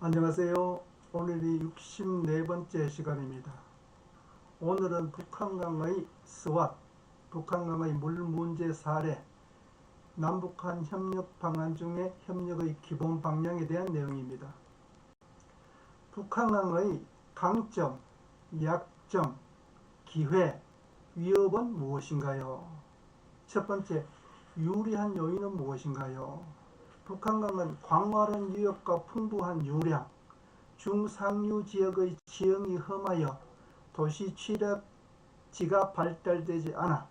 안녕하세요. 오늘이 64번째 시간입니다. 오늘은 북한강의 스왓, 북한강의 물 문제 사례, 남북한 협력 방안 중에 협력의 기본 방향에 대한 내용입니다. 북한강의 강점, 약점, 기회, 위협은 무엇인가요? 첫 번째, 유리한 요인은 무엇인가요? 북한강은 광활한 유역과 풍부한 유량, 중상류 지역의 지형이 험하여 도시 취락지가 발달되지 않아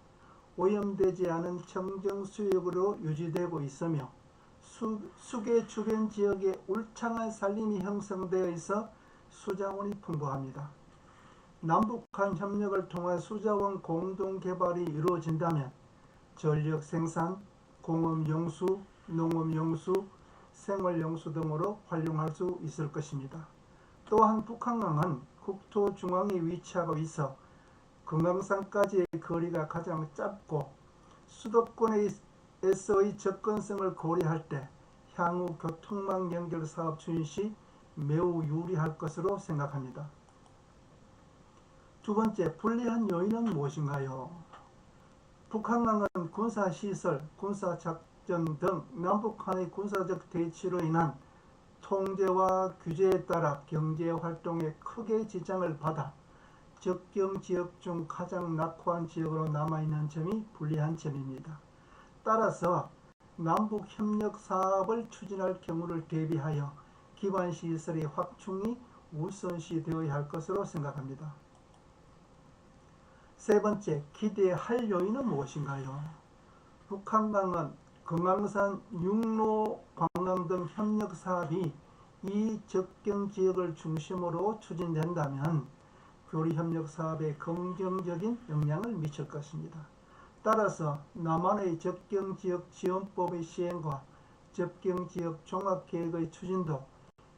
오염되지 않은 청정수역으로 유지되고 있으며 수계 주변 지역에 울창한 산림이 형성되어 있어 수자원이 풍부합니다. 남북한 협력을 통한 수자원 공동개발이 이루어진다면 전력 생산, 공업용수, 농업용수, 생활용수 등으로 활용할 수 있을 것입니다. 또한 북한강은 국토 중앙에 위치하고 있어 금강산까지의 거리가 가장 짧고 수도권에서의 접근성을 고려할 때 향후 교통망 연결 사업 추진 시 매우 유리할 것으로 생각합니다. 두 번째, 불리한 요인은 무엇인가요? 북한강은 군사시설, 군사작전 등 남북한의 군사적 대치로 인한 통제와 규제에 따라 경제활동에 크게 지장을 받아 접경지역 중 가장 낙후한 지역으로 남아있는 점이 불리한 점입니다. 따라서 남북협력사업을 추진할 경우를 대비하여 기반시설의 확충이 우선시되어야 할 것으로 생각합니다. 세 번째, 기대할 요인은 무엇인가요? 북한강은 금강산 육로 관광 등 협력사업이 이 접경지역을 중심으로 추진된다면 교류협력사업에 긍정적인 영향을 미칠 것입니다. 따라서 남한의 접경지역 지원법의 시행과 접경지역 종합계획의 추진도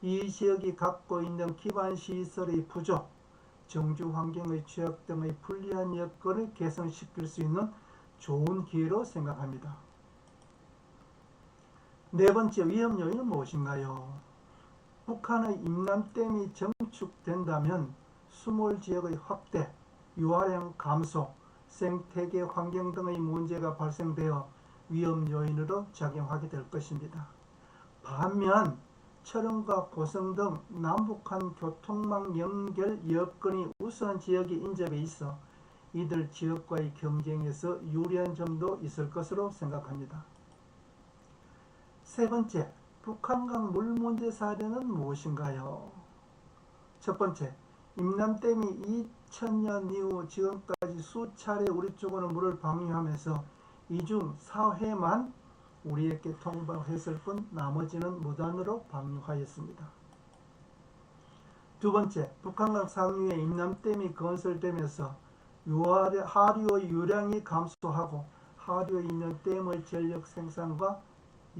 이 지역이 갖고 있는 기반시설의 부족, 정주환경의 취약 등의 불리한 여건을 개선시킬 수 있는 좋은 기회로 생각합니다. 네 번째, 위험 요인은 무엇인가요? 북한의 임남댐이 정축된다면 수몰 지역의 확대, 유화량 감소, 생태계 환경 등의 문제가 발생되어 위험 요인으로 작용하게 될 것입니다. 반면 철원과 고성 등 남북한 교통망 연결 여건이 우수한 지역이 인접해 있어 이들 지역과의 경쟁에서 유리한 점도 있을 것으로 생각합니다. 세 번째, 북한강 물 문제 사례는 무엇인가요? 첫 번째, 임남댐이 2000년 이후 지금까지 수차례 우리 쪽으로 물을 방류하면서 이 중 4회만 우리에게 통보했을 뿐 나머지는 무단으로 방류하였습니다. 두 번째, 북한강 상류에 임남댐이 건설되면서 하류의 유량이 감소하고 하류에 있는 댐의 전력 생산과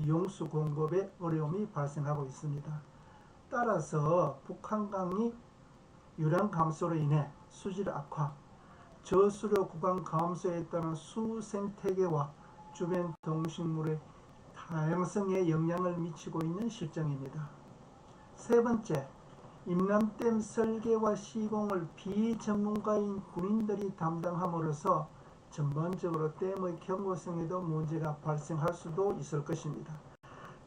용수 공급에 어려움이 발생하고 있습니다. 따라서 북한강이 유량 감소로 인해 수질 악화, 저수로 구간 감소에 따른 수생태계와 주변 동식물의 다양성에 영향을 미치고 있는 실정입니다. 세 번째, 임남댐 설계와 시공을 비전문가인 군인들이 담당함으로써 전반적으로 댐의 경고성에도 문제가 발생할 수도 있을 것입니다.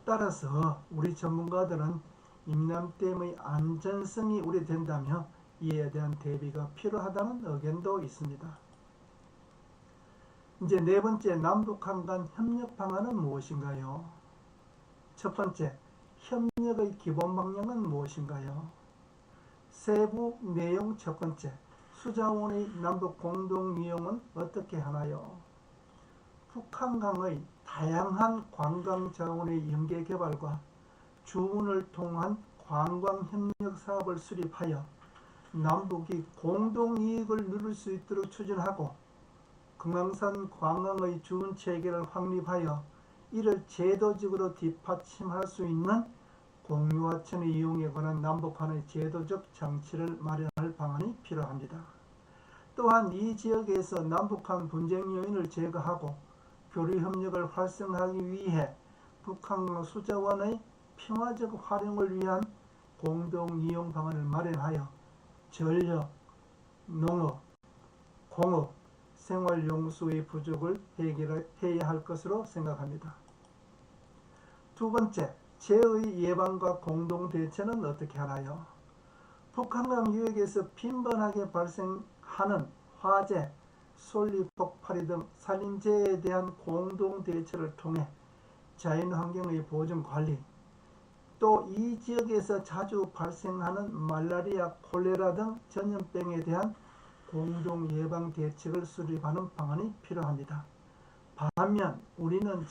따라서 우리 전문가들은 임남댐의 안전성이 우려된다며 이에 대한 대비가 필요하다는 의견도 있습니다. 이제 네 번째, 남북한 간 협력 방안은 무엇인가요? 첫 번째, 협력의 기본 방향은 무엇인가요? 세부 내용 첫 번째, 수자원의 남북 공동 이용은 어떻게 하나요? 북한강의 다양한 관광 자원의 연계 개발과 주문을 통한 관광 협력 사업을 수립하여 남북이 공동 이익을 누릴 수 있도록 추진하고 금강산 관광의 주운 체계를 확립하여 이를 제도적으로 뒷받침할 수 있는 공유하천의 이용에 관한 남북한의 제도적 장치를 마련할 방안이 필요합니다. 또한 이 지역에서 남북한 분쟁 요인을 제거하고 교류협력을 활성화하기 위해 북한강 수자원의 평화적 활용을 위한 공동 이용 방안을 마련하여 전력, 농업, 공업, 생활용수의 부족을 해결해야 할 것으로 생각합니다. 두 번째, 재해의 예방과 공동 대처는 어떻게 하나요? 북한강 유역에서 빈번하게 발생하는 화재, 솔리 폭발이 등 산림재해에 대한 공동 대처를 통해 자연환경의 보존 관리, 또 이 지역에서 자주 발생하는 말라리아, 콜레라 등 전염병에 대한 공동 예방 대책을 수립하는 방안이 필요합니다. 반면 우리는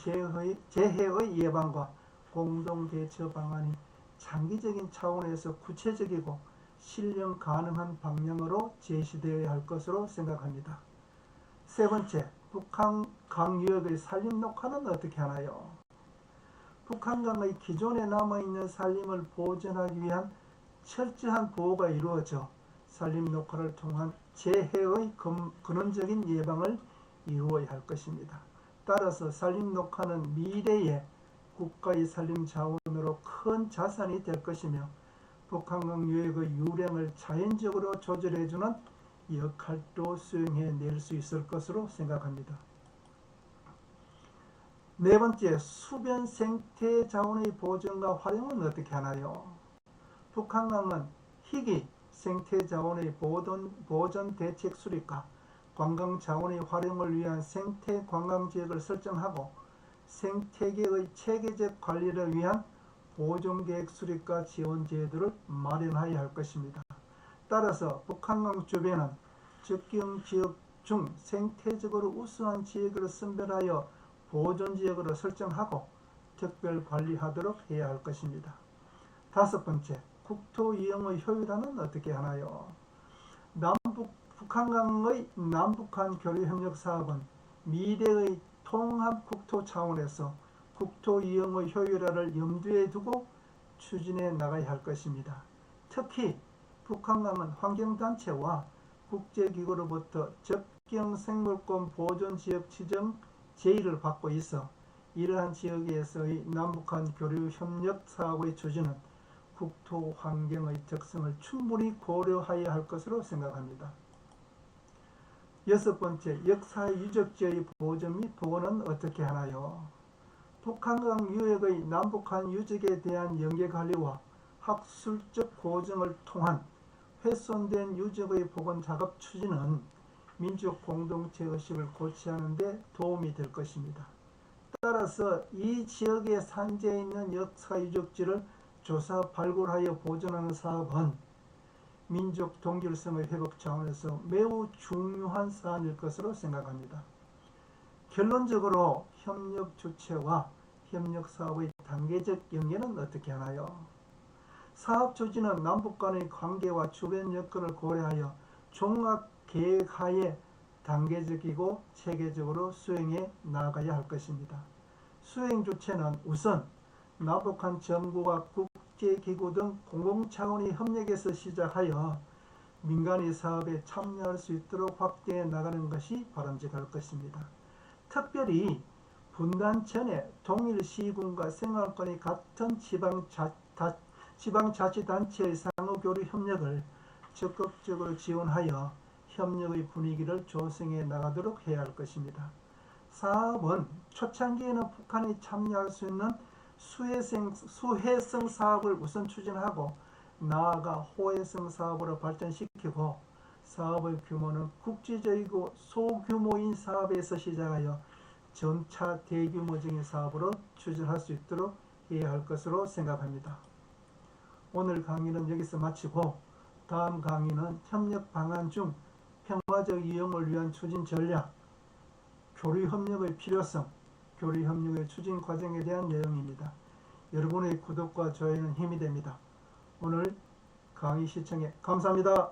재해의 예방과 공동 대처 방안이 장기적인 차원에서 구체적이고 실현 가능한 방향으로 제시되어야 할 것으로 생각합니다. 세 번째, 북한강 유역의 산림 녹화는 어떻게 하나요? 북한강의 기존에 남아있는 산림을 보존하기 위한 철저한 보호가 이루어져 산림 녹화를 통한 재해의 근원적인 예방을 이루어야 할 것입니다. 따라서 산림 녹화는 미래의 국가의 산림 자원으로 큰 자산이 될 것이며 북한강 유역의 유량을 자연적으로 조절해주는 역할도 수행해낼 수 있을 것으로 생각합니다. 네 번째, 수변 생태 자원의 보존과 활용은 어떻게 하나요? 북한강은 희귀 생태 자원의 보존 대책 수립과 관광 자원의 활용을 위한 생태 관광 지역을 설정하고 생태계의 체계적 관리를 위한 보존 계획 수립과 지원 제도를 마련하여야 할 것입니다. 따라서 북한강 주변은 접경 지역 중 생태적으로 우수한 지역으로 선별하여 보존지역으로 설정하고 특별 관리하도록 해야 할 것입니다. 다섯 번째, 국토 이용의 효율화는 어떻게 하나요? 북한강의 남북한 교류협력 사업은 미래의 통합 국토 차원에서 국토 이용의 효율화를 염두에 두고 추진해 나가야 할 것입니다. 특히 북한강은 환경단체와 국제기구로부터 접경생물권 보존지역 지정 제의를 받고 있어 이러한 지역에서의 남북한 교류협력 사업의 추진은 국토 환경의 특성을 충분히 고려해야 할 것으로 생각합니다. 여섯 번째, 역사 유적지의 보존 및 복원은 어떻게 하나요? 북한강 유역의 남북한 유적에 대한 연계관리와 학술적 고증을 통한 훼손된 유적의 복원 작업 추진은 민족 공동체 의식을 고취하는 데 도움이 될 것입니다. 따라서 이 지역에 산재해 있는 역사 유적지를 조사 발굴하여 보존하는 사업은 민족 동질성의 회복 차원에서 매우 중요한 사안일 것으로 생각합니다. 결론적으로 협력 주체와 협력 사업의 단계적 연계는 어떻게 하나요? 사업 추진은 남북 간의 관계와 주변 여건을 고려하여 종합 계획하에 단계적이고 체계적으로 수행해 나가야 할 것입니다. 수행 주체는 우선 남북한 정부와 국제기구 등 공공차원의 협력에서 시작하여 민간의 사업에 참여할 수 있도록 확대해 나가는 것이 바람직할 것입니다. 특별히 분단 전에 동일시군과 생활권이 같은 지방자치단체의 상호교류 협력을 적극적으로 지원하여 협력의 분위기를 조성해 나가도록 해야 할 것입니다. 사업은 초창기에는 북한이 참여할 수 있는 수혜성 사업을 우선 추진하고 나아가 호혜성 사업으로 발전시키고 사업의 규모는 국제적이고 소규모인 사업에서 시작하여 점차 대규모적인 사업으로 추진할 수 있도록 해야 할 것으로 생각합니다. 오늘 강의는 여기서 마치고 다음 강의는 협력 방안 중 평화적 이용을 위한 추진 전략, 교류협력의 필요성, 교류협력의 추진 과정에 대한 내용입니다. 여러분의 구독과 좋아요는 힘이 됩니다. 오늘 강의 시청에 감사합니다.